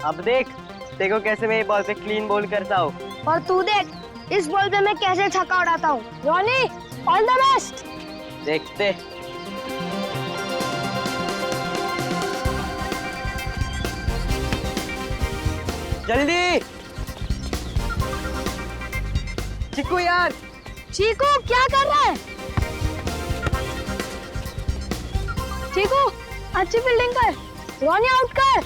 अब देख, देखो कैसे मैं ये बॉल पे क्लीन बॉल करता हूँ। और तू देख इस बॉल पे मैं कैसे छक्का उड़ाता हूँ। Ronnie, all the best. देखते। जल्दी चिक्कू यार। चीकू क्या कर रहा है? चीकू अच्छी फील्डिंग कर, रॉनी आउट कर।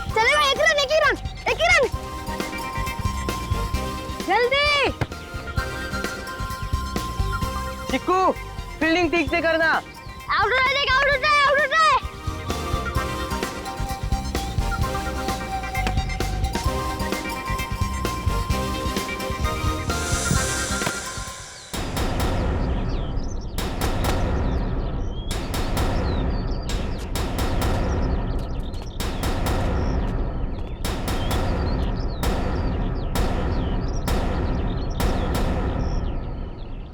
चलेगा, एक रन एक ही रन एक ही रन। जल्दी चिक्कू फील्डिंग ठीक से करना। आउट हो जाएगा, आउट हो जाए, आउट हो जाए।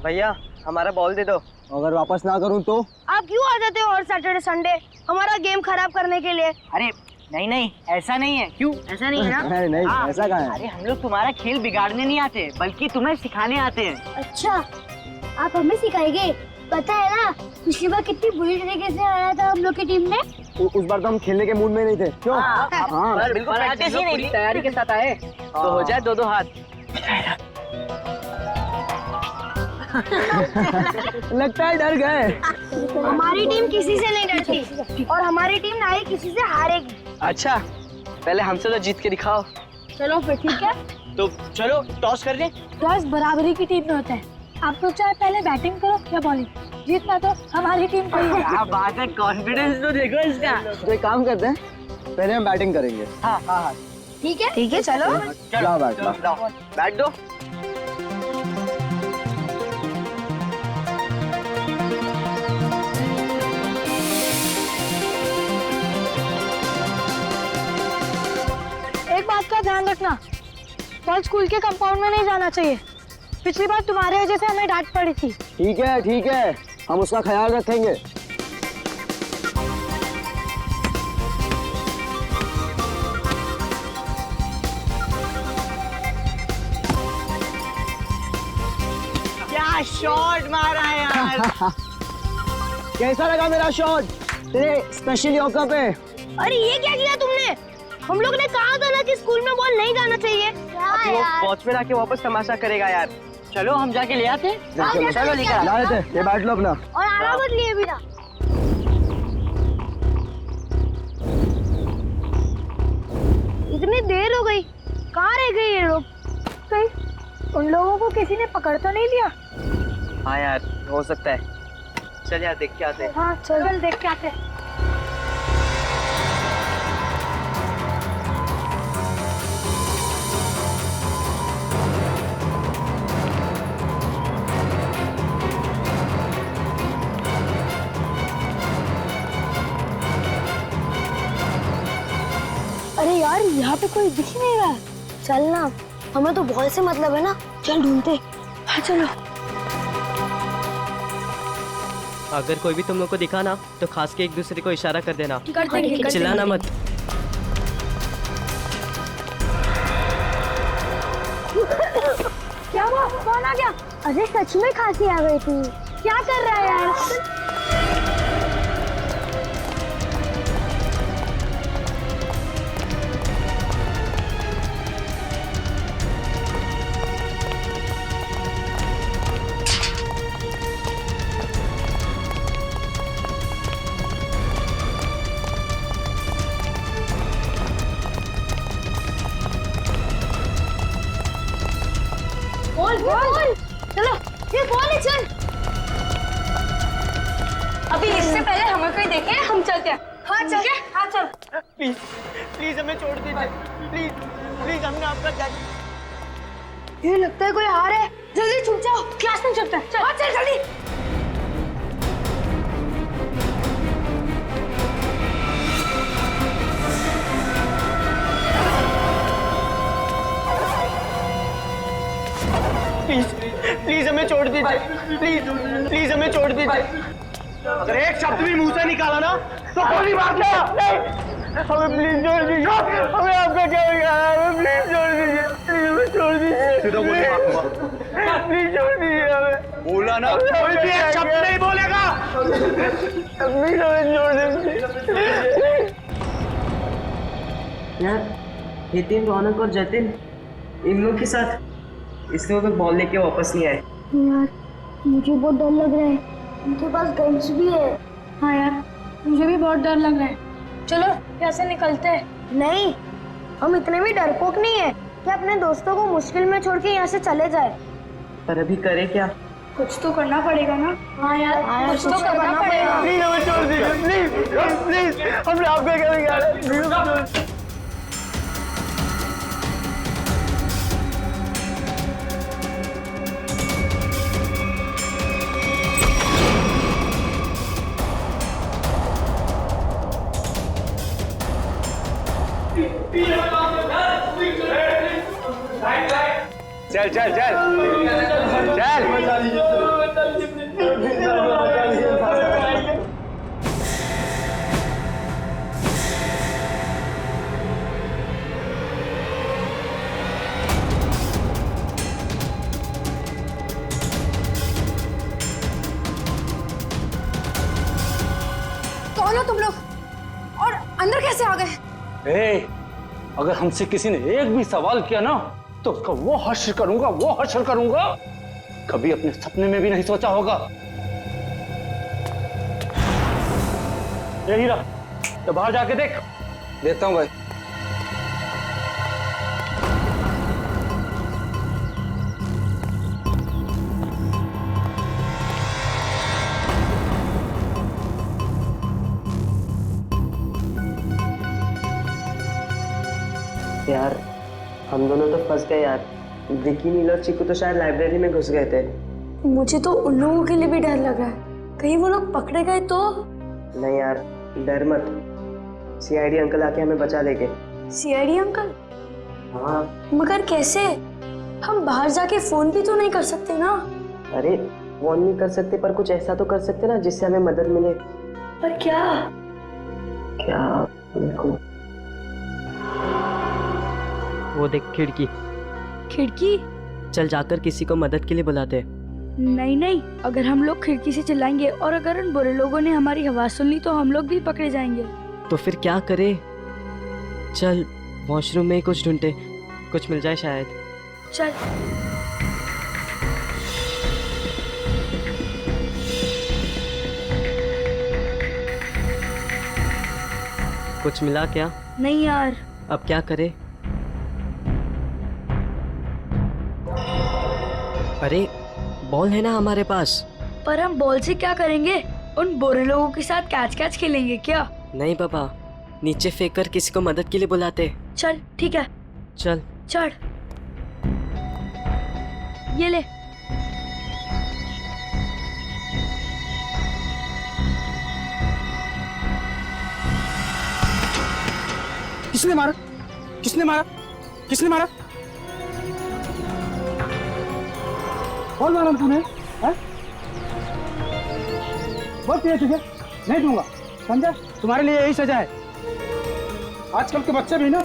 भैया हमारा बॉल दे दो। अगर वापस ना करूं तो? आप क्यों आ जाते हो हर सैटरडे संडे हमारा गेम खराब करने के लिए? अरे नहीं नहीं, ऐसा नहीं है। क्यों, ऐसा नहीं है ना? नहीं नहीं, हाँ, ऐसा कहाँ है? अरे हम लोग तुम्हारा खेल बिगाड़ने नहीं आते, बल्कि तुम्हें सिखाने आते हैं। अच्छा, आप हमें सिखाएंगे? पता है ना पिछली बार कितनी बुरी तरीके से आया था हम लोग की टीम ने। उस बार तो हम खेलने के मूड में नहीं थे। क्यों? हाँ। बिल्कुल प्रैक्टिस ही नहीं थी, तैयारी के साथ आए। तो हो जाए 2-2 हाथ। लगता है डर गए। हमारी टीम किसी से नहीं डरती और हमारी टीम ना ही किसी से हारेगी। अच्छा पहले हमसे तो जीत के दिखाओ। चलो फिर ठीक है। तो चलो टॉस कर ले। टॉस बराबरी की टीम में होता है। आप तो चाहे पहले बैटिंग करो या बॉलिंग, जीतना तो हमारी टीम को ही है। क्या बात है, कॉन्फिडेंस तो देखो इसका। तो एक काम करते हैं, पहले हम बैटिंग करेंगे। हाँ हाँ हाँ, ठीक है चलो। जाओ बैट लो। बैट दो। एक बात का ध्यान रखना, बॉल स्कूल के कंपाउंड में नहीं जाना चाहिए। पिछली बार तुम्हारे वजह से हमें डांट पड़ी थी। ठीक है, हम उसका ख्याल रखेंगे। क्या शॉट मारा है यार। कैसा लगा मेरा शॉट तेरे स्पेशल यॉर्कर पे? अरे ये क्या किया तुमने? हम लोग ने कहा था ना कि स्कूल में बॉल नहीं जाना चाहिए। वो वॉचमैन आके वापस तमाशा करेगा यार। चलो हम जाके ले आते। चलो लेकर ला लेते। ये बैट लो अपना। और आराम मत लिए बिना। इतनी देर हो गई, कहाँ रह गए ये लोग? कहीं उन लोगों को किसी ने पकड़ तो नहीं लिया? हाँ यार हो सकता है। चल यार देख के आते हैं। हाँ चल देख के आते हैं। अरे यार यहाँ पे कोई दिख ही नहीं रहा। चल ना, हमें तो बॉल से मतलब है ना, चल ढूंढते। हाँ चलो। अगर कोई भी तुम लोग को दिखा ना तो खास के एक दूसरे को इशारा कर देना। करते चिल्लाना मत। क्या हुआ? कौन आ गया? अरे सच में खांसी आ गई थी। क्या कर रहा है यार? बॉल चलो, ये बॉल है, चल। अभी इससे पहले हमें कोई देखे हम चलते हैं। हाँ चल, हाँ चल। प्लीज प्लीज हमें छोड़ दीजिए। प्लीज प्लीज हमने आपका क्या। ये लगता है कोई आ रहा है। जल्दी छुप जाओ, क्लास में चलते हैं। चल चल जल्दी। प्लीज प्लीज हमें छोड़ दीजिए। प्लीज प्लीज हमें छोड़ दीजिए। अगर एक शब्द भी मुंह से निकाला ना तो गोली मार देगा। नहीं, हमें प्लीज छोड़ दीजिए, हमें आपका क्या बिगाड़ा, हमें प्लीज छोड़ दीजिए, प्लीज हमें छोड़ दीजिए, सीधा गोली मारूंगा, प्लीज छोड़ दीजिए हमें। बोला ना कोई भी एक शब्द नहीं बोलेगा, प्लीज हमें छोड़ दीजिए। यार नितिन, रौनक और जतिन इन लोग के साथ इसलिए वो बॉल लेके वापस नहीं आए। यार मुझे बहुत डर लग रहा है, उनके पास गन्स भी है। हाँ यार मुझे भी बहुत डर लग रहा है। चलो यहाँ से निकलते हैं। नहीं, हम इतने भी डरपोक नहीं है कि अपने दोस्तों को मुश्किल में छोड़ के यहाँ से चले जाए। पर अभी करे क्या? कुछ तो करना पड़ेगा ना। हाँ यार कुछ तो करना पड़ेगा। प्लीज हमें छोड़ दीजिए, प्लीज प्लीज, हमने आपका क्या बिगाड़ा, प्लीज। चल चल चल चल। कौन हो तुम लोग और अंदर कैसे आ गए? अगर हमसे किसी ने एक भी सवाल किया ना तो उसका वो हश्र करूंगा, वो हश्र करूंगा कभी अपने सपने में भी नहीं सोचा होगा। ये हीरा, तो बाहर जाके देख। देखता हूँ भाई। यार हम दोनों तो फंस गए यार। विकी, नील और चीकू तो शायद लाइब्रेरी में घुस गए थे। मुझे तो उन लोगों के लिए भी डर लग रहा है, कहीं वो लोग पकड़े गए तो। नहीं यार, डर मत, सीआईडी अंकल आके हमें बचा लेंगे। CID uncle? हाँ। मगर कैसे? हम बाहर जाके फोन भी तो नहीं कर सकते ना। अरे फोन नहीं कर सकते पर कुछ ऐसा तो कर सकते ना जिससे हमें मदद मिले। पर क्या? क्या? देखो वो देख खिड़की। खिड़की? चल जाकर किसी को मदद के लिए बुलाते। नहीं नहीं, अगर हम लोग खिड़की से चिल्लाएंगे और अगर उन बुरे लोगों ने हमारी आवाज सुन ली तो हम लोग भी पकड़े जाएंगे। तो फिर क्या करे? चल वॉशरूम में ही कुछ ढूंढते, कुछ मिल जाए शायद। चल। कुछ मिला क्या? नहीं यार। अब क्या करे? अरे बॉल है ना हमारे पास। पर हम बॉल से क्या करेंगे? उन बुरे लोगों के साथ कैच कैच खेलेंगे क्या? नहीं पापा, नीचे फेंक कर किसी को मदद के लिए बुलाते। चल ठीक है, चल चढ़। ये ले। किसने मारा, किसने मारा, किसने मारा? कौन मारा तूने? बहुत किया तुझे, नहीं दूंगा, समझा? तुम्हारे लिए यही सजा है। आजकल के बच्चे भी ना।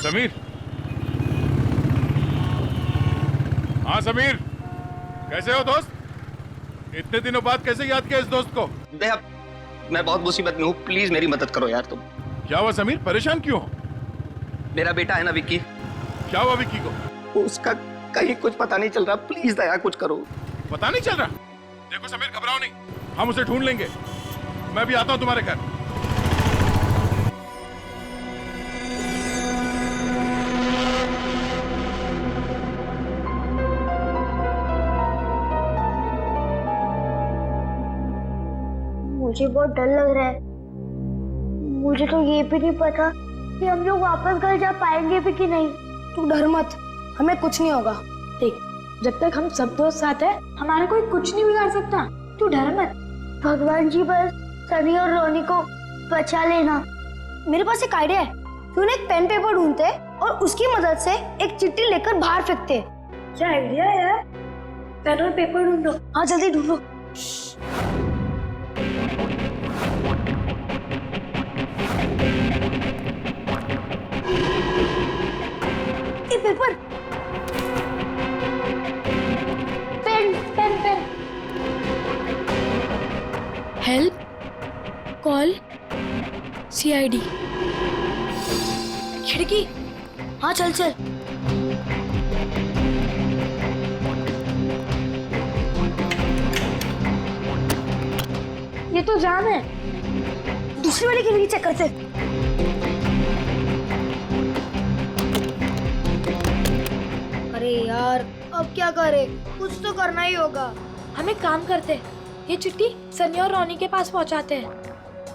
समीर। हाँ समीर, कैसे हो दोस्त? इतने दिनों बाद कैसे याद किया इस दोस्त को? मैं बहुत मुसीबत में हूँ, प्लीज मेरी मदद करो यार तुम। क्या हुआ समीर, परेशान क्यों हो? मेरा बेटा है ना विक्की। क्या हुआ विक्की को? उसका कहीं कुछ पता नहीं चल रहा, प्लीज दया कुछ करो। पता नहीं चल रहा? देखो समीर, घबराओ नहीं, हम उसे ढूंढ लेंगे। मैं भी आता हूँ तुम्हारे घर। मुझे बहुत डर लग रहा है। मुझे तो ये भी नहीं पता कि हम लोग वापस घर जा पाएंगे भी कि नहीं। तू डर मत, हमें कुछ नहीं होगा। देख, जब तक हम सब दोस्त साथ हैं, हमारा कोई कुछ नहीं बिगाड़ सकता। तू डर मत। भगवान जी बस सनी और रोनी को बचा लेना। मेरे पास एक आइडिया है, क्यों ना एक पेन पेपर ढूंढते और उसकी मदद से एक चिट्ठी लेकर बाहर फेंकते। क्या आइडिया है यार। पेन और पेपर ढूंढो। हाँ जल्दी ढूंढो। ये paper, pen pen pen. Help, call, CID, खिड़की। हाँ चल चल। ये तो जाम है। दूसरी वाली खिड़की चेक करते। अरे यार अब क्या करे, कुछ तो करना ही होगा। हम एक काम करते, ये चिट्ठी सनी और रोनी के पास पहुंचाते हैं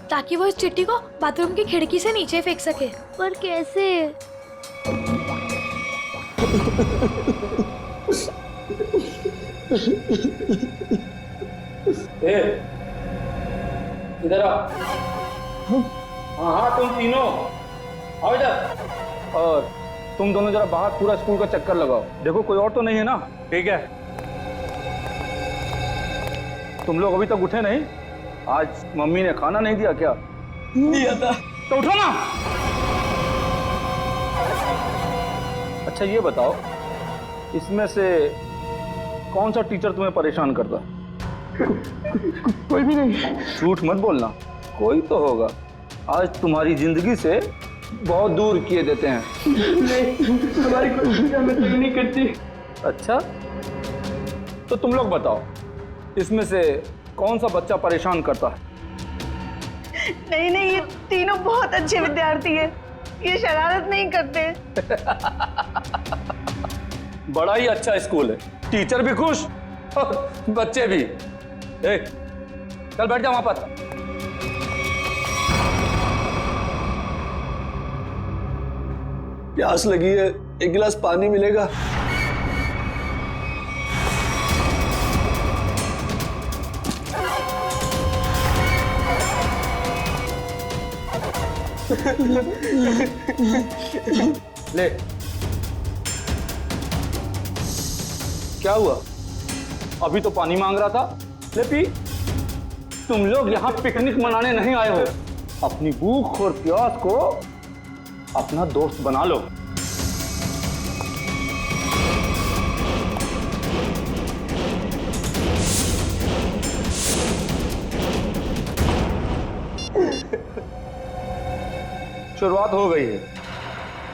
ताकि वो इस चिट्ठी को बाथरूम की खिड़की से नीचे फेंक सके। पर कैसे? इधर आओ। हाँ तुम तीनों आओ इधर। और तुम दोनों जरा बाहर पूरा स्कूल का चक्कर लगाओ, देखो कोई और तो नहीं है ना। ठीक है, तुम लोग अभी तक उठे नहीं? आज मम्मी ने खाना नहीं दिया क्या? दिया था। तो उठो ना। अच्छा ये बताओ, इसमें से कौन सा टीचर तुम्हें परेशान करता? कोई भी नहीं। झूठ मत बोलना, कोई तो होगा। आज तुम्हारी जिंदगी से बहुत दूर किए देते हैं। नहीं, हमारी कोई हमें तो नहीं करती। अच्छा तो तुम लोग बताओ, इसमें से कौन सा बच्चा परेशान करता है? नहीं, ये तीनों बहुत अच्छे विद्यार्थी हैं, ये शरारत नहीं करते। बड़ा ही अच्छा स्कूल है, टीचर भी खुश और बच्चे भी। ए, चल बैठ जा वहां पर। प्यास लगी है, एक गिलास पानी मिलेगा? ले, क्या हुआ? अभी तो पानी मांग रहा था, ले पी। तुम लोग यहाँ पिकनिक मनाने नहीं आए हो, अपनी भूख और प्यास को अपना दोस्त बना लो। शुरुआत हो गई है,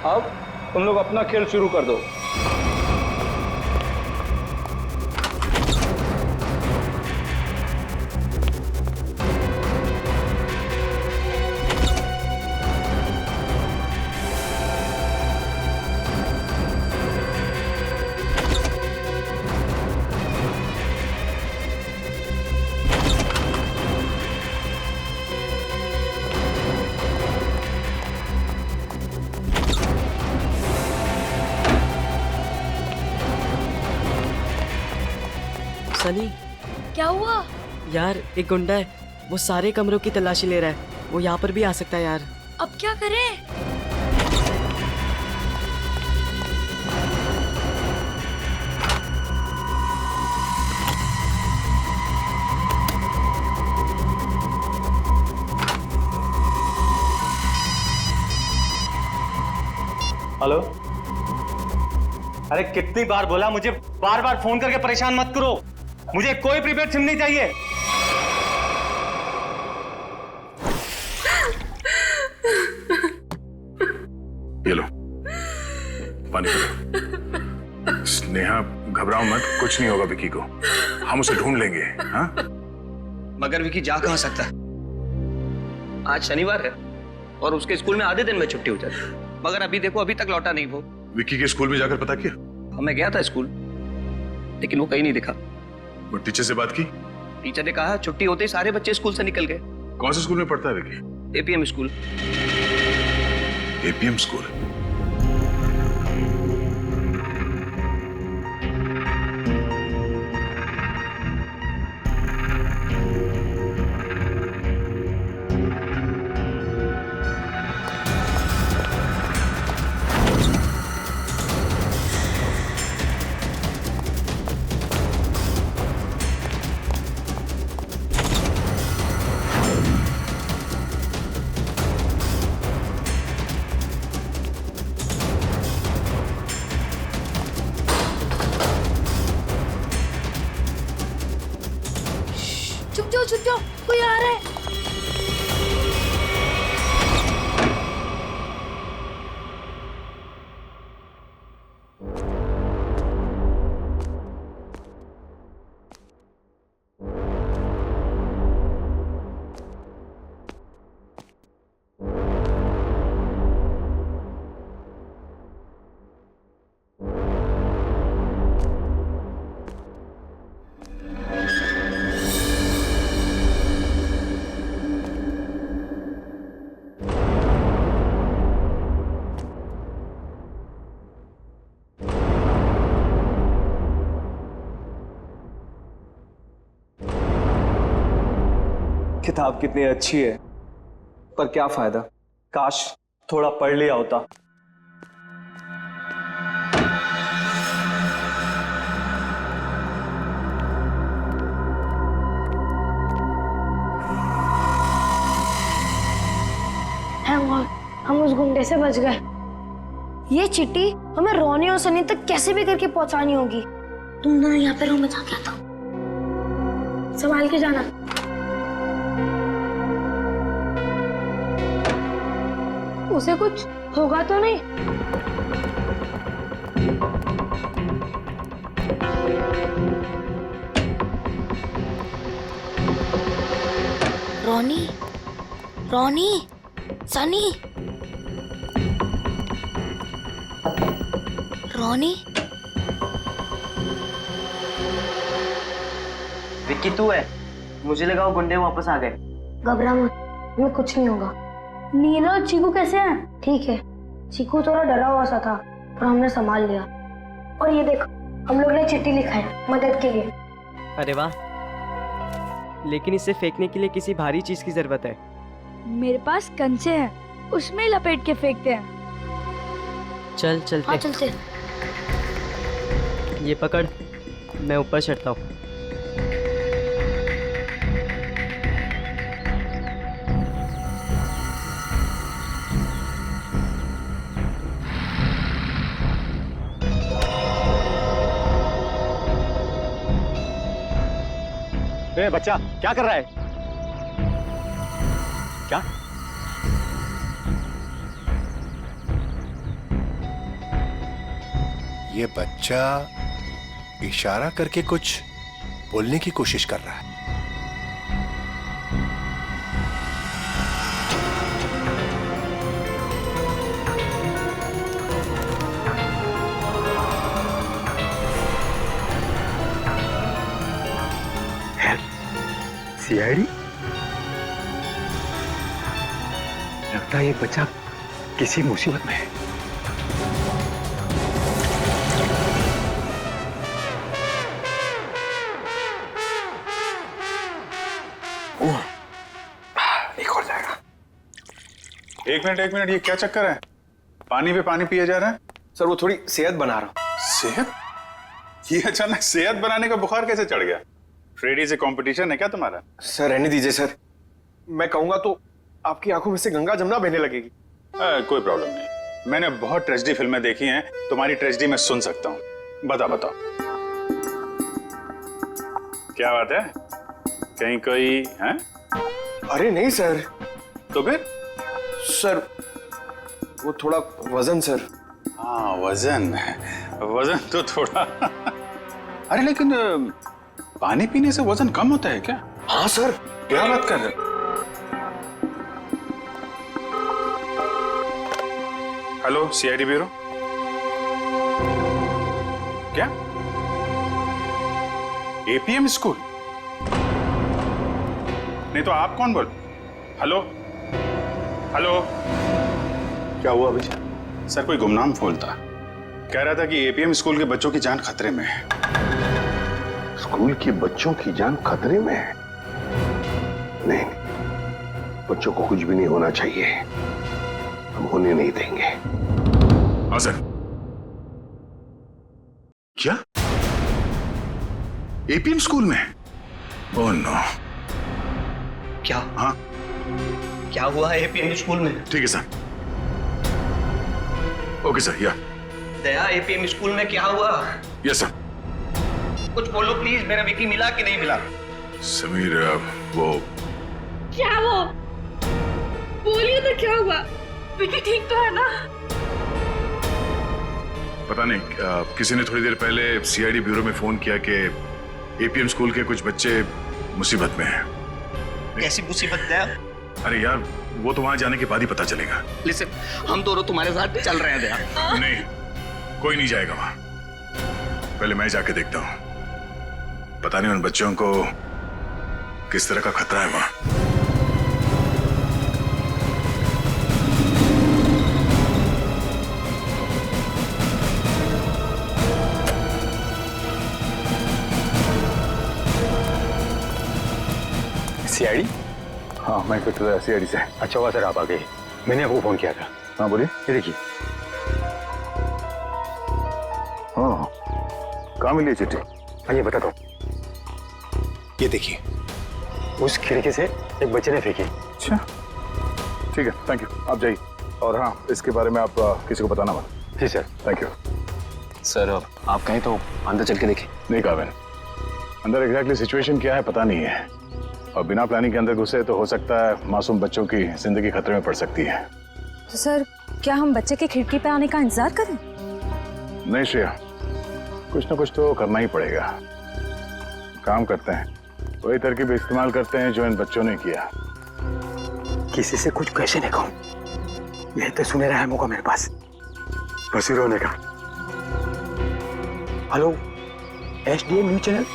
अब तुम लोग अपना खेल शुरू कर दो। सनी, क्या हुआ? यार एक गुंडा है, वो सारे कमरों की तलाशी ले रहा है। वो यहाँ पर भी आ सकता है यार। अब क्या करें? हेलो, अरे कितनी बार बोला, मुझे बार बार फोन करके परेशान मत करो। मुझे कोई प्रीपेड सिम नहीं चाहिए। ये लो पानी पीलो। स्नेहा घबराओ मत, कुछ नहीं होगा विकी को, हम उसे ढूंढ लेंगे। हाँ? मगर विकी जा कहाँ सकता है? आज शनिवार है और उसके स्कूल में आधे दिन में छुट्टी हो जाती है, मगर अभी देखो अभी तक लौटा नहीं वो। विकी के स्कूल में जाकर पता किया? मैं गया था स्कूल, लेकिन वो कहीं नहीं दिखा। वो टीचर से बात की? टीचर ने कहा छुट्टी होते ही सारे बच्चे स्कूल से निकल गए। कौन से स्कूल में पढ़ता है Vicky? APM school. APM school? सकते हो, कोई आ रहा है। किताब कितनी अच्छी है, पर क्या फायदा, काश थोड़ा पढ़ लिया होता। हम उस गुंडे से बच गए। ये चिट्ठी हमें रोनी और सनी तक कैसे भी करके पहुंचानी होगी। तुम ना यहाँ पे रूम में जाके आता, संभाल के जाना। उसे कुछ होगा तो नहीं? रोनी, रोनी, सनी, रोनी। विक्की तू है? मुझे लगा वो गुंडे वापस आ गए। घबरा मत, हमें कुछ नहीं होगा। नीला और चीकू कैसे हैं? ठीक है, चीकू थोड़ा डरा हुआ सा था पर हमने संभाल लिया। और ये देख, हम लोग ने चिट्ठी लिखा है मदद के लिए। अरे वाह, लेकिन इसे फेंकने के लिए किसी भारी चीज की जरूरत है। मेरे पास कंचे हैं, उसमें लपेट के फेंकते हैं। चल चलते। हाँ चलते। ये पकड़, मैं ऊपर चढ़ता हूँ। ए बच्चा, क्या कर रहा है? क्या? ये बच्चा इशारा करके कुछ बोलने की कोशिश कर रहा है। सीआईडी? लगता है ये बच्चा किसी मुसीबत में है। एक हो जाएगा। एक मिनट, ये क्या चक्कर है? पानी पे पानी पिए जा रहा है? सर वो थोड़ी सेहत बना रहा हूं। सेहत? ये अचानक सेहत बनाने का बुखार कैसे चढ़ गया? फ्रेडी से कंपटीशन है क्या तुम्हारा? सर रहने दीजिए सर, मैं कहूंगा तो आपकी आंखों में से गंगा जमुना बहने लगेगी। कोई प्रॉब्लम नहीं, मैंने बहुत ट्रेजेडी फिल्में देखी हैं, तुम्हारी ट्रेजेडी मैं सुन सकता हूँ। बताओ क्या बात है? कहीं कोई है? अरे नहीं सर। तो फिर? सर वो थोड़ा वजन सर। हाँ वजन तो थोड़ा अरे लेकिन पानी पीने से वजन कम होता है क्या? हाँ सर। क्या बात कर रहे? Hello CID bureau. क्या? APM school? नहीं तो आप कौन बोल? हेलो क्या हुआ भैया? सर कोई गुमनाम फोन था, कह रहा था कि एपीएम स्कूल के बच्चों की जान खतरे में है। स्कूल के बच्चों की जान खतरे में है? नहीं, बच्चों को कुछ भी नहीं होना चाहिए, हम होने नहीं देंगे। हाँ सर। क्या? एपीएम स्कूल में? Oh no. क्या? हाँ क्या हुआ है एपीएम स्कूल में? ठीक है सर। Okay sir. या दया, एपीएम स्कूल में क्या हुआ? Yes sir. कुछ बोलो प्लीज, मेरा विकी मिला कि नहीं मिला? समीर वो क्या वो? बोलिए तो क्या हुआ? विकी ठीक तो है ना? पता नहीं किसी ने थोड़ी देर पहले सीआईडी ब्यूरो में फोन किया कि एपीएम स्कूल के कुछ बच्चे मुसीबत में हैं। कैसी मुसीबत है? अरे यार वो तो वहां जाने के बाद ही पता चलेगा। लिसन, हम दोनों तुम्हारे साथ चल रहे हैं दया। नहीं, कोई नहीं जाएगा वहां। पहले मैं जाके देखता हूं। पता नहीं उन बच्चों को किस तरह का खतरा है वहां। सीआईडी? हाँ, मैं इंस्पेक्टर सीआईडी से। अच्छा हुआ सर आप आ गए, मैंने आपको फोन किया था। हाँ बोलिए। ये देखिए। हाँ, कहाँ मिली चिट्ठी? आइए बताता हूँ। ये देखिए, उस खिड़की से एक बच्चे ने फेंकी। अच्छा, ठीक है, थैंक यू, आप जाइए। और हाँ, इसके बारे में आप किसी को बताना मत। जी सर। Thank you. सर आप कहें तो अंदर चल के देखें। नहीं काबिल, अंदर एग्जैक्टली सिचुएशन क्या है पता नहीं है, और बिना प्लानिंग के अंदर घुसे तो हो सकता है मासूम बच्चों की जिंदगी खतरे में पड़ सकती है। तो सर क्या हम बच्चे के खिड़की पे आने का इंतजार करें? नहीं श्रेया, कुछ ना कुछ तो करना ही पड़ेगा। काम करते हैं, वही तरकीब इस्तेमाल करते हैं जो इन बच्चों ने किया। किसी से कुछ कैसे नहीं कहूं, यही तो सुनहरा है मौका मेरे पास बसी रोने का। Hello, SDM news channel.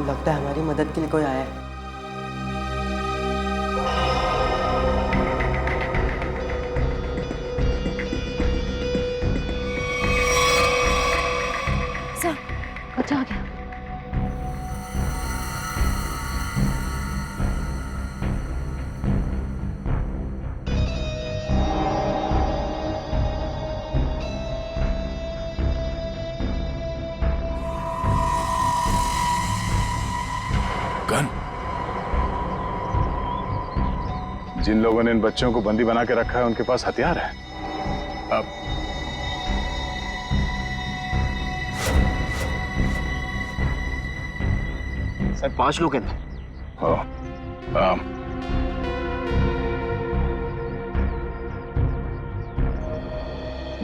लगता है हमारी मदद के लिए कोई आया है। सर बच्चा आ गया। गन? जिन लोगों ने इन बच्चों को बंदी बना के रखा है उनके पास हथियार है। अब सर 5 लोग हैं।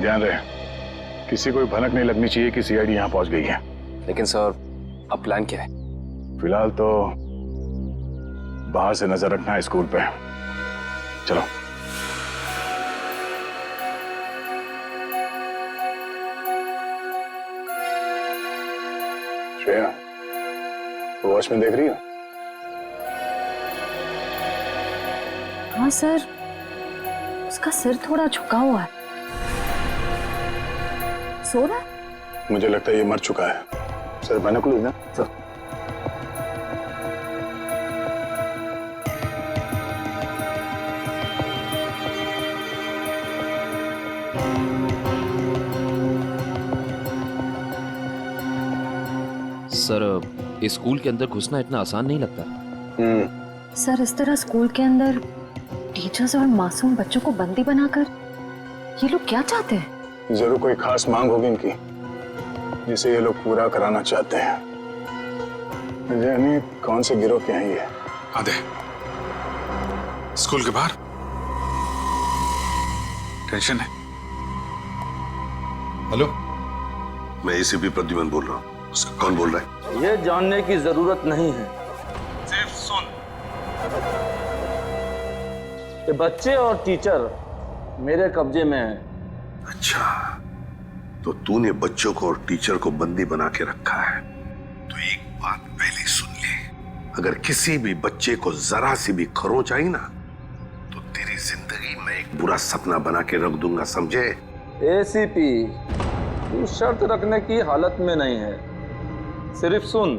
ध्यान रहे, किसी को भनक नहीं लगनी चाहिए कि सीआईडी यहाँ पहुंच गई है। लेकिन सर अब प्लान क्या है? फिलहाल तो बाहर से नजर रखना है स्कूल पे। चलो। श्रेया, वॉच में देख रही हो? हाँ सर, उसका सिर थोड़ा झुका हुआ है। सो रहा है? मुझे लगता है ये मर चुका है। सर बाइनोकुलर ना सर। सर इस स्कूल के अंदर घुसना इतना आसान नहीं लगता। सर इस तरह स्कूल के अंदर टीचर्स और मासूम बच्चों को बंदी बनाकर ये लोग क्या चाहते हैं? जरूर कोई खास मांग होगी इनकी जिसे ये लोग पूरा कराना चाहते हैं। यानी कौन से गिरोह के हैं ये? आधे स्कूल के बाहर टेंशन है। हेलो, मैं एसीपी प्रद्युमन बोल रहा हूँ। कौन बोल रहा है? ये जानने की जरूरत नहीं है, सिर्फ सुन। ये बच्चे और टीचर मेरे कब्जे में है। अच्छा, तो तूने बच्चों को और टीचर को बंदी बना के रखा है। तो एक बात पहले सुन ले, अगर किसी भी बच्चे को जरा सी भी खरोंच आई ना तो तेरी जिंदगी में एक बुरा सपना बना के रख दूंगा, समझे? एसीपी, तू शर्त रखने की हालत में नहीं है, सिर्फ सुन।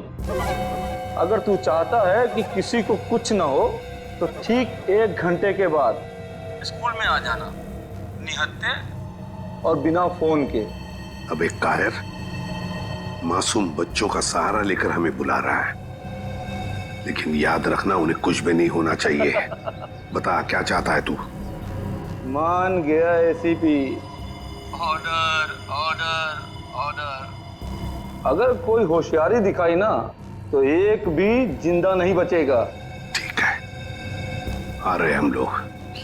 अगर तू चाहता है कि किसी को कुछ ना हो तो ठीक 1 घंटे के बाद स्कूल में आ जाना, निहत्थे और बिना फोन के। अब एक कायर मासूम बच्चों का सहारा लेकर हमें बुला रहा है, लेकिन याद रखना उन्हें कुछ भी नहीं होना चाहिए। बता क्या चाहता है तू? मान गया एसीपी, ऑर्डर ऑर्डर ऑर्डर। अगर कोई होशियारी दिखाई ना तो एक भी जिंदा नहीं बचेगा। ठीक है, आ रहे हम लोग,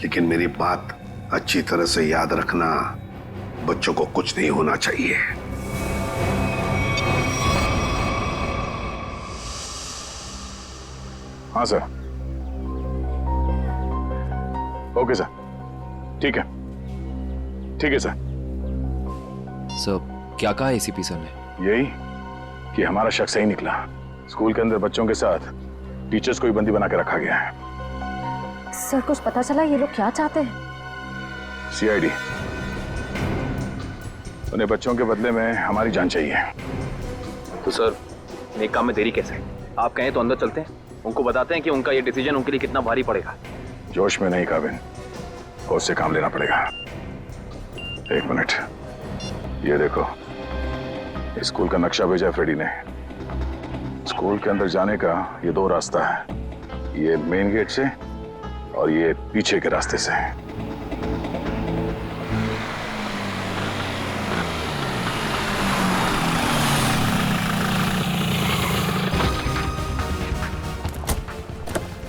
लेकिन मेरी बात अच्छी तरह से याद रखना, बच्चों को कुछ नहीं होना चाहिए। हाँ सर। ओके सर, ठीक है, ठीक है सर। सर क्या कहा एसीपी सर ने? यही कि हमारा शक सही निकला। स्कूल के अंदर बच्चों के साथ टीचर्स को भी बंदी बना के रखा गया है। सर कुछ पता चला ये लोग क्या चाहते हैं? सीआईडी। उन्हें बच्चों के बदले में हमारी जान चाहिए। तो सर नेक काम में देरी कैसे? आप कहें तो अंदर चलते हैं, उनको बताते हैं कि उनका ये डिसीजन उनके लिए कितना भारी पड़ेगा। जोश में नहीं काबिन, होश से काम लेना पड़ेगा। एक मिनट, ये देखो, स्कूल का नक्शा भेजा है फ्रेडी ने। स्कूल के अंदर जाने का ये दो रास्ता है, ये मेन गेट से और ये पीछे के रास्ते से।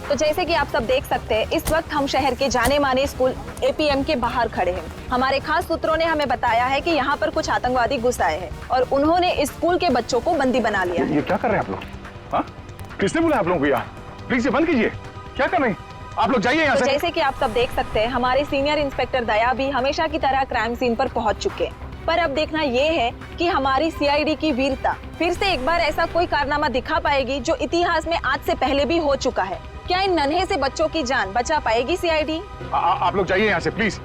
तो जैसे कि आप सब देख सकते हैं, इस वक्त हम शहर के जाने माने स्कूल एपीएम के बाहर खड़े हैं। हमारे खास सूत्रों ने हमें बताया है कि यहाँ पर कुछ आतंकवादी घुस आए हैं और उन्होंने इस स्कूल के बच्चों को बंदी बना लिया है। ये क्या कर रहे हैं आप लोग? हाँ? किसने बोला आप लोगों को यहाँ? प्लीज ये बंद कीजिए। क्या कर रहे हैं आप लोग? जाइए यहाँ तो से। जैसे कि आप सब देख सकते हैं, हमारे सीनियर इंस्पेक्टर दया भी हमेशा की तरह क्राइम सीन पर पहुंच चुके हैं। पर अब देखना ये है कि हमारी सीआईडी की वीरता फिर से एक बार ऐसा कोई कारनामा दिखा पाएगी जो इतिहास में आज से पहले भी हो चुका है। क्या इन नन्हे से बच्चों की जान बचा पाएगी सीआईडी? आप लोग जाइए यहाँ से प्लीज।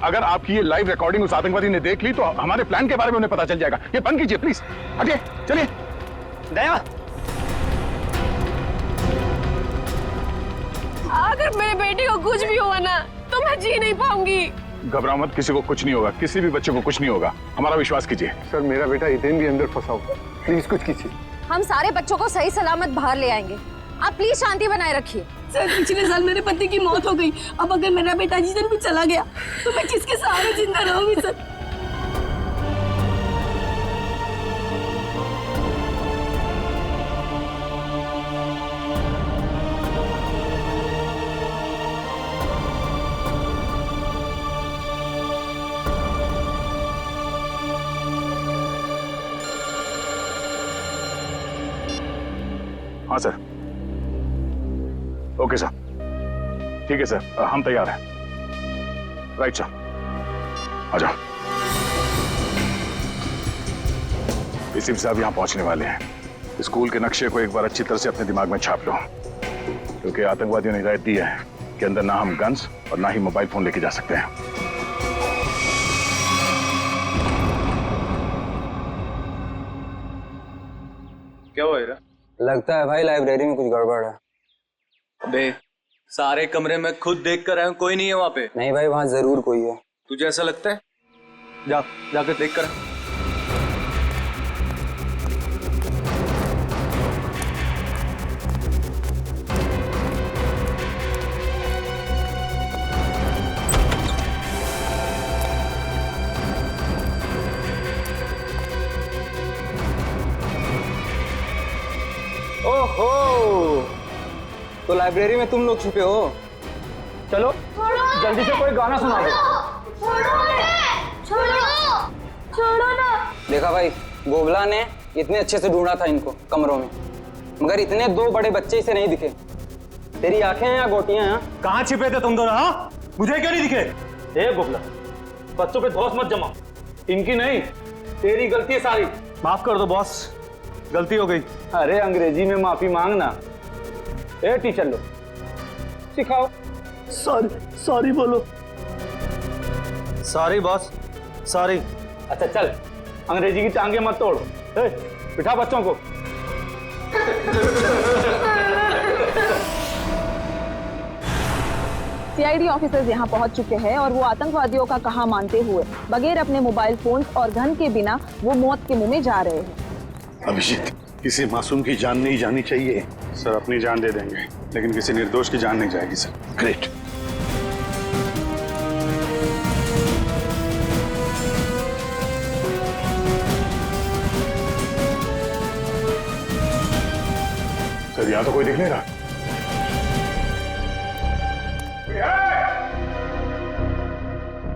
अगर आपकी ये लाइव रिकॉर्डिंग उस आतंकवादी ने देख ली तो हमारे प्लान के बारे में उन्हें पता चल जाएगा। ये बंद कीजिए प्लीज। हटिए, चलिए। दया, अगर मेरे बेटे को कुछ भी हुआ ना तो मैं जी नहीं पाऊंगी। घबराओ मत, किसी को कुछ नहीं होगा, किसी भी बच्चे को कुछ नहीं होगा, हमारा विश्वास कीजिए। सर मेरा बेटा हितेन भी अंदर फंसा हुआ, प्लीज कुछ कीजिए। हम सारे बच्चों को सही सलामत बाहर ले आएंगे, आप प्लीज शांति बनाए रखिए। सर पिछले साल मेरे पति की मौत हो गई, अब अगर मेरा बेटा जिस भी चला गया तो मैं किसके सहारे जिंदा रहूंगी सर? हाँ सर। ओके सर, ठीक है सर, हम तैयार हैं। राइट सर, आ जाओ। एसीपी साहब यहाँ पहुंचने वाले हैं। स्कूल के नक्शे को एक बार अच्छी तरह से अपने दिमाग में छाप लो, क्योंकि आतंकवादियों ने हिदायत दी है कि अंदर ना हम गन्स और ना ही मोबाइल फोन लेके जा सकते हैं। क्या हुआ हीरा? लगता है भाई लाइब्रेरी में कुछ गड़बड़ है। अबे सारे कमरे में खुद देख कर आया हूं, कोई नहीं है वहाँ पे। नहीं भाई, वहाँ जरूर कोई है। तुझे ऐसा लगता है? जाकर देख कर। ओहो, तो लाइब्रेरी में तुम लोग छुपे हो? चलो जल्दी से कोई गाना सुना दो। छोड़ो ना। देखा भाई, गोबला ने इतने अच्छे से ढूंढा था इनको कमरों में, मगर इतने दो बड़े बच्चे इसे नहीं दिखे। तेरी आंखें हैं या गोटियां हैं? कहाँ छिपे थे तुम दोनों? हाँ, मुझे क्यों नहीं दिखे? ए गोबला, बच्चों पे धौंस मत जमा। इनकी नहीं, तेरी गलती है सारी। माफ कर दो बॉस, गलती हो गई। अरे अंग्रेजी में माफी मांगना। ए टीचर लोग सिखाओ। सॉरी बोलो। Sorry boss, sorry. अच्छा चल, अंग्रेजी की टांगे मत तोड़। ए, बिठा बच्चों को। सीआईडी ऑफिसर्स यहाँ पहुँच चुके हैं और वो आतंकवादियों का कहा मानते हुए बगैर अपने मोबाइल फोन और गन के बिना वो मौत के मुंह में जा रहे हैं। अभिजीत, किसी मासूम की जान नहीं जानी चाहिए। सर अपनी जान दे देंगे, लेकिन किसी निर्दोष की जान नहीं जाएगी सर। ग्रेट। यहाँ तो कोई दिख नहीं रहा।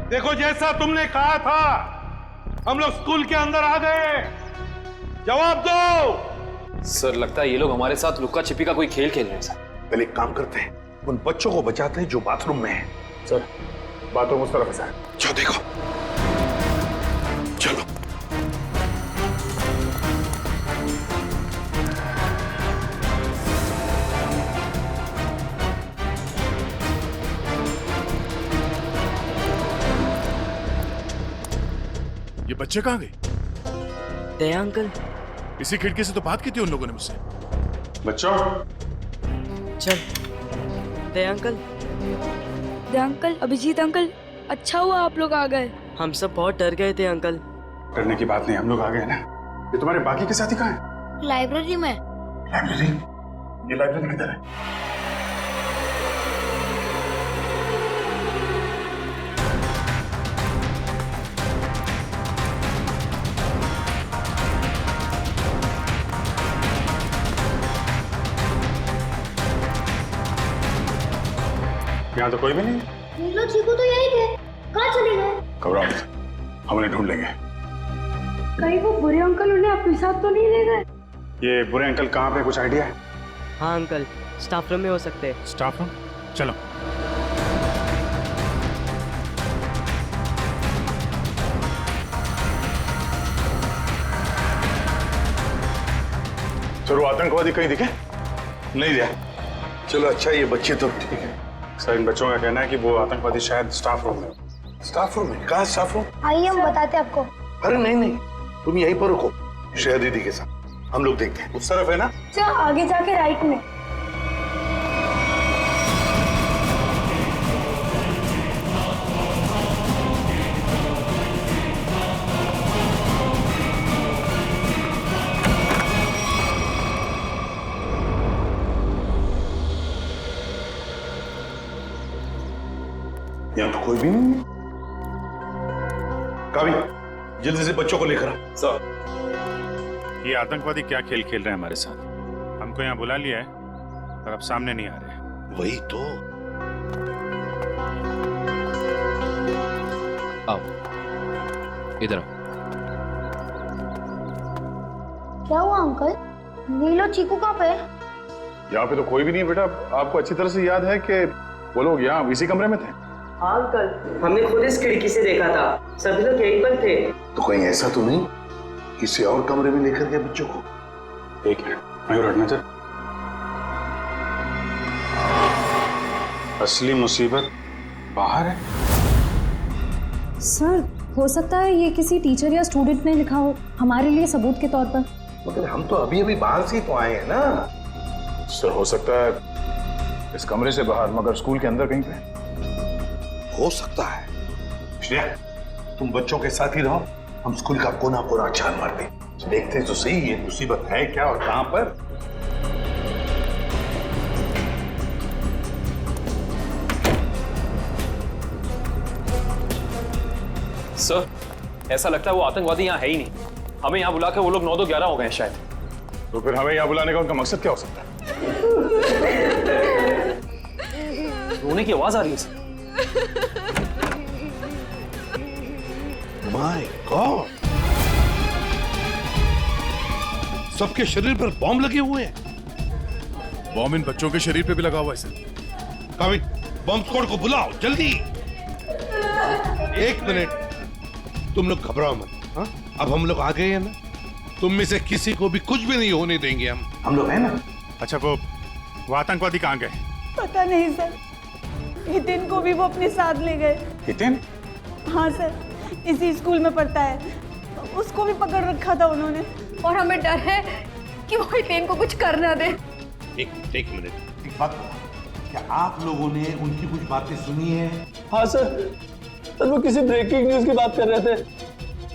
देखो, जैसा तुमने कहा था, हम लोग स्कूल के अंदर आ गए। जवाब दो। सर, लगता है ये लोग हमारे साथ लुक्का छिपी का कोई खेल खेल रहे हैं सर। पहले एक काम करते हैं, उन बच्चों को बचाते हैं जो बाथरूम में हैं। सर, बाथरूम उस तरफ है सर। जाओ देखो, चलो। ये बच्चे कहाँ गए? दया अंकल, इसी खिड़की से तो बात की थी उन लोगों ने मुझसे। बच्चों, चल। दया अंकल, दया अंकल, अभिजीत अंकल, अच्छा हुआ आप लोग आ गए। हम सब बहुत डर गए थे अंकल। डरने की बात नहीं, हम लोग आ गए ना। ये तुम्हारे बाकी के साथी कहाँ हैं? लाइब्रेरी में। लाइब्रेरी? ये लाइब्रेरी किधर है? यहाँ तो कोई भी नहीं। नीलो चीकू तो यही थे, कहाँ चले गए? घबराओ मत, हम उन्हें ढूंढ लेंगे। कहीं वो बुरे अंकल उन्हें अपने साथ तो नहीं ले गए? ये बुरे अंकल कहाँ पे, कुछ आइडिया है? हाँ अंकल, स्टाफ रूम में हो सकते हैं। Staff room? चलो। चलो, आतंकवादी कहीं दिखे? नहीं दिया। चलो अच्छा, ये बच्चे तो ठीक है। सर, इन बच्चों का कहना है कि वो आतंकवादी शायद स्टाफ रूम में। स्टाफ रूम में? कहाँ स्टाफ रूम? आइए हम बताते हैं आपको। अरे नहीं नहीं, तुम यहीं पर रुको, श्रेया दीदी के साथ। हम लोग देखते हैं। उस तरफ है ना? अच्छा, आगे जाके राइट में। यहाँ तो कोई भी नहीं है। कावी, जल्दी से बच्चों को लेकर आ। सर, ये आतंकवादी क्या खेल खेल रहे हैं हमारे साथ? हमको यहाँ बुला लिया है और अब सामने नहीं आ रहे हैं। वही तो। आओ इधर आओ। क्या हुआ अंकल? नीलो चीकू कहाँ पे? यहाँ पे तो कोई भी नहीं बेटा। आपको अच्छी तरह से याद है कि वो लोग यहाँ इसी कमरे में थे। हाँ अंकल, हमने खुद इस खिड़की से देखा था, सभी लोग यहीं पर थे। तो कहीं ऐसा तो नहीं किसी और कमरे में लेकर गया बच्चों को? एक मिनट, मयूर हटना चल। असली मुसीबत बाहर है। सर, हो सकता है ये किसी टीचर या स्टूडेंट ने लिखा हो, हमारे लिए सबूत के तौर पर। मगर हम तो अभी अभी बाहर से ही तो आए हैं ना। सर, हो सकता है इस कमरे से बाहर, मगर स्कूल के अंदर कहीं पे। हो सकता है। श्रेया, तुम बच्चों के साथ ही रहो, हम स्कूल का कोना कोना छान मारते, देखते तो सही ये मुसीबत है क्या और कहां पर। सर, ऐसा लगता है वो आतंकवादी यहाँ है ही नहीं। हमें यहाँ बुला के वो लोग 9-11 हो गए शायद। तो फिर हमें यहाँ बुलाने का उनका मकसद क्या हो सकता है? रोने की आवाज आ रही है सर। माय गॉड, सबके शरीर पर बॉम्ब लगे हुए हैं। बॉम्ब इन बच्चों के शरीर पे भी लगा हुआ है सर। काविद, बॉम्ब स्क्वाड को बुलाओ जल्दी। एक मिनट, तुम लोग घबराओ मत। हाँ, अब हम लोग आ गए हैं ना, तुम में से किसी को भी कुछ भी नहीं होने देंगे हम लोग है ना। अच्छा, वो आतंकवादी कहाँ गए? पता नहीं सर, हितिन को भी वो अपने साथ ले गए। हितिन? हाँ सर, इसी स्कूल में पढ़ता है, उसको भी पकड़ रखा था उन्होंने। और हमें डर है कि वो हितिन को कुछ कर ना दे। एक मिनट, एक बात, क्या आप लोगों ने उनकी कुछ बातें सुनी है? हाँ सर, वो किसी ब्रेकिंग न्यूज की बात कर रहे थे।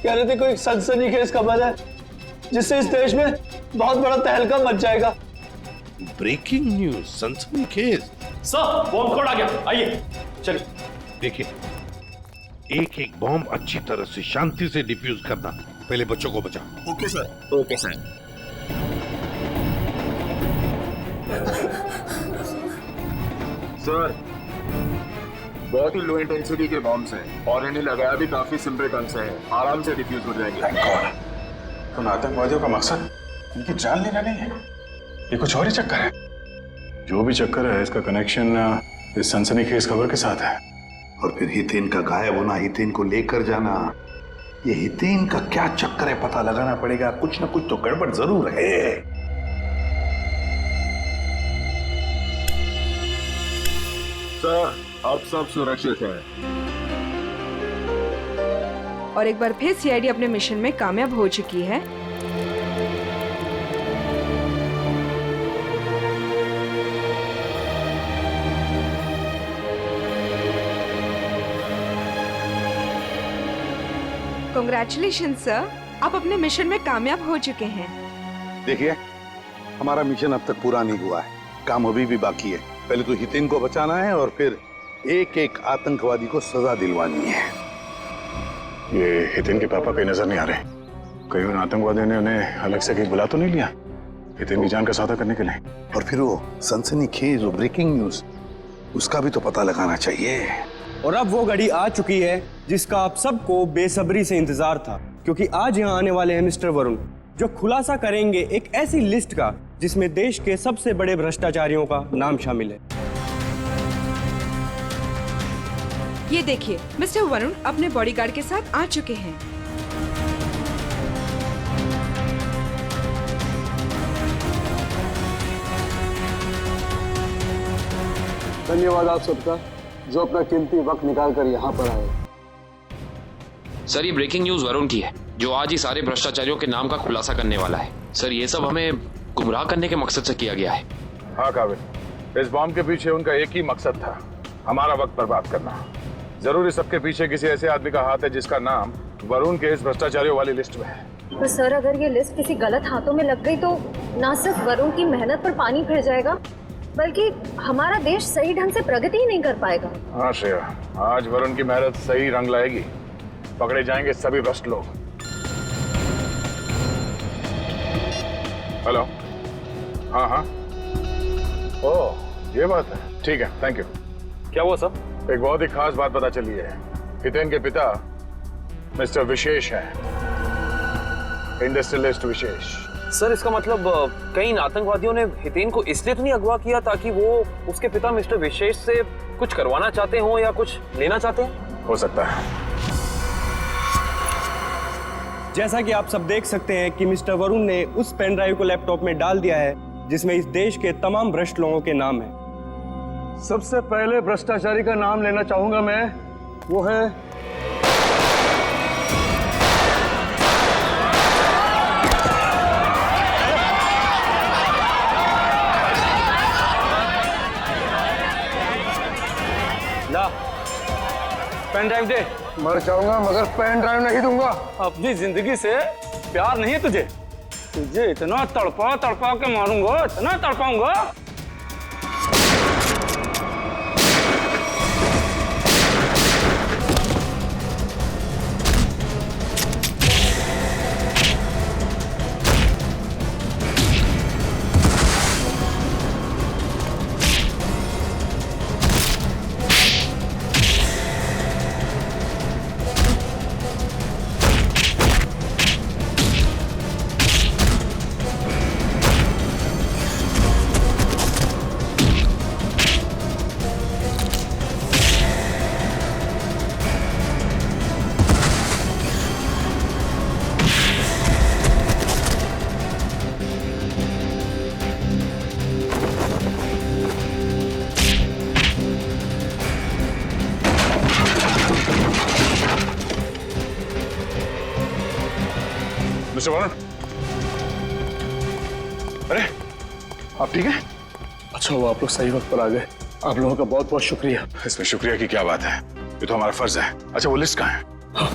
कह रहे थे कोई सनसनीखेज खबर है जिससे इस देश में बहुत बड़ा तहलका मच जाएगा। ब्रेकिंग न्यूज, सनसनीखेज? सर, बॉम्ब स्क्वाड आ गया, आइए चलिए। देखिए, एक एक बॉम्ब अच्छी तरह से शांति से डिफ्यूज करना। पहले बच्चों को बचाओ। Okay sir. Okay sir. Sir, बहुत ही लो इंटेंसिटी के बॉम्ब्स हैं और इन्हें लगाया भी काफी सिंपल ढंग से है, आराम से डिफ्यूज हो जाएंगे। उन आतंकवादियों का मकसद इनकी जान लेना नहीं है, ये कुछ और ही चक्कर है। जो भी चक्कर है, इसका कनेक्शन इस सनसनीखेज खबर के साथ है। और फिर हितेन का गायब होना, हितेन को लेकर जाना, ये हितेन का क्या चक्कर है पता लगाना पड़ेगा। कुछ ना कुछ तो गड़बड़ जरूर है। सर, अब सब सुरक्षित है। और एक बार फिर सीआईडी अपने मिशन में कामयाब हो चुकी है। कांग्रेचुलेशन सर, आप अपने मिशन में कामयाब हो चुके हैं। देखिए, हमारा मिशन अब तक पूरा नहीं हुआ है, काम अभी भी बाकी है। पहले तो हितेन को बचाना है और फिर एक एक आतंकवादी को सजा दिलवानी है। ये हितेन के पापा कहीं नजर नहीं आ रहे। कहीं उन आतंकवादियों ने उन्हें अलग से कहीं बुला तो नहीं लिया हितेन की जान का सौदा करने के लिए? और फिर वो सनसनीखेज, वो ब्रेकिंग न्यूज, उसका भी तो पता लगाना चाहिए। और अब वो घड़ी आ चुकी है जिसका आप सबको बेसब्री से इंतजार था, क्योंकि आज यहाँ आने वाले हैं मिस्टर वरुण, जो खुलासा करेंगे एक ऐसी लिस्ट का जिसमें देश के सबसे बड़े भ्रष्टाचारियों का नाम शामिल है। ये देखिए, मिस्टर वरुण अपने बॉडीगार्ड के साथ आ चुके हैं। धन्यवाद आप सबका जो अपना कीमती वक्त निकाल कर यहाँ पर आए। सर, ये ब्रेकिंग न्यूज वरुण की है, जो आज ही सारे भ्रष्टाचारियों के नाम का खुलासा करने वाला है। सर, ये सब हमें गुमराह करने के मकसद से किया गया है। हाँ काबिल, इस बॉम्ब के पीछे उनका एक ही मकसद था, हमारा वक्त बर्बाद करना। जरूर इस सबके पीछे किसी ऐसे आदमी का हाथ है जिसका नाम वरुण के इस भ्रष्टाचारियों वाली लिस्ट में है। तो सर, अगर ये लिस्ट किसी गलत हाथों में लग गई तो ना सिर्फ वरुण की मेहनत पर पानी फिर जाएगा, बल्कि हमारा देश सही ढंग से प्रगति ही नहीं कर पाएगा। हाँ श्रेया, आज वरुण की मेहनत सही रंग लाएगी, पकड़े जाएंगे सभी भ्रष्ट लोग। हेलो, हाँ हाँ, ओह ये बात है, ठीक है, थैंक यू। क्या हुआ सर? एक बहुत ही खास बात पता चली है। हितेन के पिता मिस्टर विशेष हैं, इंडस्ट्रियलिस्ट विशेष। सर, इसका मतलब कई आतंकवादियों ने हितेन को इसलिए तो नहीं अगवा किया ताकि वो उसके पिता मिस्टर विशेष से कुछ करवाना चाहते हो या कुछ लेना चाहते हैं? हो सकता है। जैसा कि आप सब देख सकते हैं कि मिस्टर वरुण ने उस पेन ड्राइव को लैपटॉप में डाल दिया है जिसमें इस देश के तमाम भ्रष्ट लोगों के नाम हैं। सबसे पहले भ्रष्टाचारी का नाम लेना चाहूंगा मैं, वो है ला, पेन ड्राइव दे। मर जाऊंगा मगर पेन ड्राइव नहीं दूंगा। अपनी जिंदगी से प्यार नहीं है तुझे? तुझे इतना तड़पा तड़पा के मारूंगा, इतना तड़पाऊंगा। मिस्टर वरुण, अरे आप ठीक हैं? अच्छा हुआ आप लोग सही वक्त पर आ गए। आप लोगों का बहुत बहुत शुक्रिया। इसमें शुक्रिया की क्या बात है, ये तो हमारा फर्ज है। अच्छा वो लिस्ट कहाँ है? हाँ,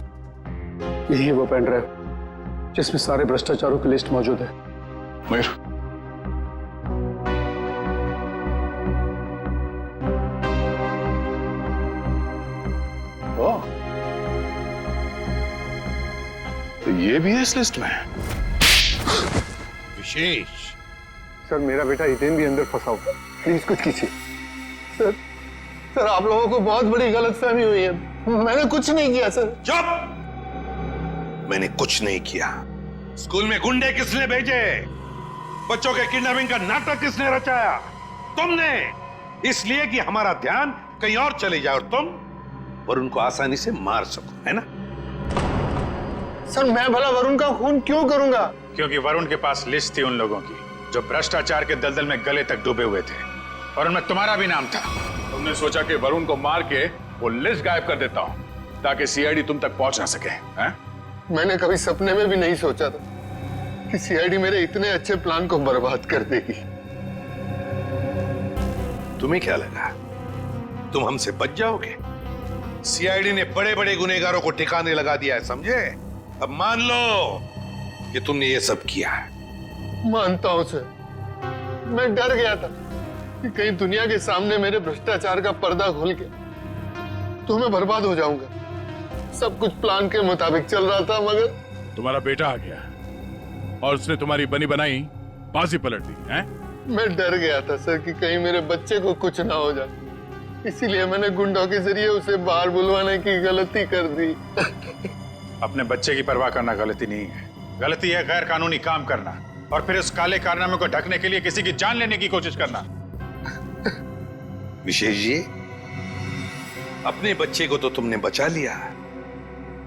यही है वो पेन ड्राइव जिसमें सारे भ्रष्टाचारों की लिस्ट मौजूद है। मयूर, ओह, तो ये भी है इस लिस्ट में? विशेष, सर मेरा बेटा हितेन भी अंदर फंसा हुआ, प्लीज कुछ कीजिए। सर सर आप लोगों को बहुत बड़ी गलतफहमी हुई है, मैंने कुछ नहीं किया सर। चुप! मैंने कुछ नहीं किया। स्कूल में गुंडे किसने भेजे? बच्चों के किडनैपिंग का नाटक किसने रचाया? तुमने। इसलिए कि हमारा ध्यान कहीं और चले जाए और तुम वरुण को आसानी से मार सको, है ना? सर मैं भला वरुण का खून क्यों करूंगा? क्योंकि वरुण के पास लिस्ट थी उन लोगों की जो भ्रष्टाचार के दलदल में गले तक डूबे हुए थे, और उनमें तुम्हारा भी नाम था। तुमने सोचा कि वरुण को मार के वो लिस्ट गायब कर देता हूं ताकि सीआईडी तुम तक पहुंच ना सके, हैं? मैंने कभी सपने में भी नहीं सोचा था कि सीआईडी मेरे इतने अच्छे प्लान को बर्बाद कर देगी। तुम्हें क्या लगा तुम हमसे बच जाओगे? सीआईडी ने बड़े बड़े गुनहगारों को ठिकाने लगा दिया है, समझे? अब मान लो कि तुमने ये सब किया है। मानता हूं सर, मैं डर गया था कि कहीं दुनिया के सामने मेरे भ्रष्टाचार का पर्दा खुल गया तो मैं बर्बाद हो जाऊंगा। सब कुछ प्लान के मुताबिक चल रहा था, मगर तुम्हारा बेटा आ गया और उसने तुम्हारी बनी बनाई बाजी पलट दी, हैं? मैं डर गया था सर कि कहीं मेरे बच्चे को कुछ ना हो जाए, इसीलिए मैंने गुंडों के जरिए उसे बाहर बुलवाने की गलती कर दी। अपने बच्चे की परवाह करना गलती नहीं है, गलती है गैर कानूनी काम करना और फिर उस काले कारनामे को ढकने के लिए किसी की जान लेने की कोशिश करना। विशेष जी, अपने बच्चे को तो तुमने बचा लिया,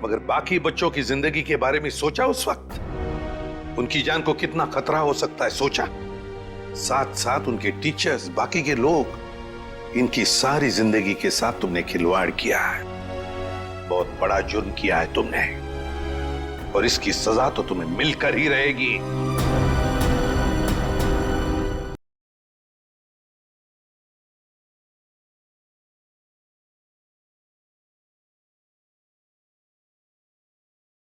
मगर बाकी बच्चों की जिंदगी के बारे में सोचा? उस वक्त उनकी जान को कितना खतरा हो सकता है सोचा? साथ साथ उनके टीचर्स, बाकी के लोग, इनकी सारी जिंदगी के साथ तुमने खिलवाड़ किया है। बहुत बड़ा जुर्म किया है तुमने और इसकी सजा तो तुम्हें मिलकर ही रहेगी।